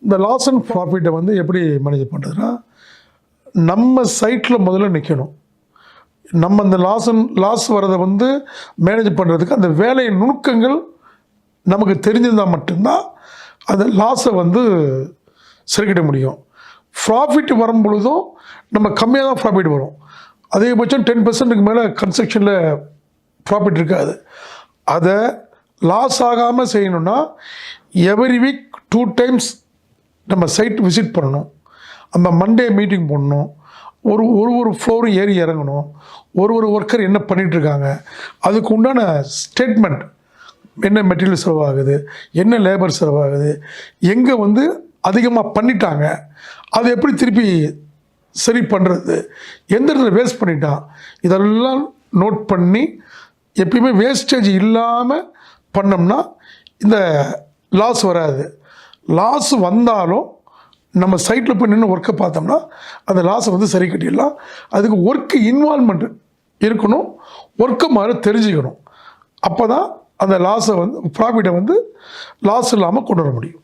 இந்த loss and ப்ராஃபிட்டை வந்து எப்படி மேனேஜ் பண்ணுறதுன்னா, நம்ம சைட்டில் முதல்ல நிற்கணும். நம்ம அந்த லாஸ் வரதை வந்து மேனேஜ் பண்ணுறதுக்கு அந்த வேலை நுணுக்கங்கள் நமக்கு தெரிஞ்சிருந்தால் மட்டும்தான் அந்த லாஸை வந்து சரிக்கிட முடியும். ப்ராஃபிட் வரும் பொழுதும் நம்ம கம்மியாக தான் ப்ராஃபிட் வரும். அதிகபட்சம் 10% மேலே கன்ஸ்ட்ரக்ஷனில் ப்ராஃபிட் இருக்காது. அதை லாஸ் ஆகாமல் செய்யணுன்னா எவ்ரி வீக் 2 times நம்ம சைட் விசிட் பண்ணணும். அந்த மண்டே மீட்டிங் போடணும். ஒரு ஃப்ளோரும் ஏறி இறங்கணும். ஒரு ஒர்க்கர் என்ன பண்ணிகிட்ருக்காங்க, அதுக்கு உண்டான ஸ்டேட்மெண்ட், என்ன மெட்டீரியல் செலவாகுது, என்ன லேபர் செலவாகுது, எங்கே வந்து அதிகமாக பண்ணிட்டாங்க, அதை எப்படி திருப்பி சரி பண்ணுறது, எந்த இடத்துல வேஸ்ட் பண்ணிட்டான், இதெல்லாம் நோட் பண்ணி எப்பயுமே வேஸ்டேஜ் இல்லாமல் பண்ணோம்னா இந்த லாஸ் வராது. லாஸ் வந்தாலும் நம்ம சைட்டில் போய் நின்று ஒர்க்கை பார்த்தோம்னா அந்த லாஸை வந்து சரி கட்டிடலாம். அதுக்கு ஒர்க்கு இன்வால்மெண்ட் இருக்கணும், ஒர்க்கை மாதிரி தெரிஞ்சுக்கணும். அப்போ தான் அந்த லாஸை வந்து ப்ராஃபிட்டை வந்து லாஸ் இல்லாமல் கொண்டு வர முடியும்.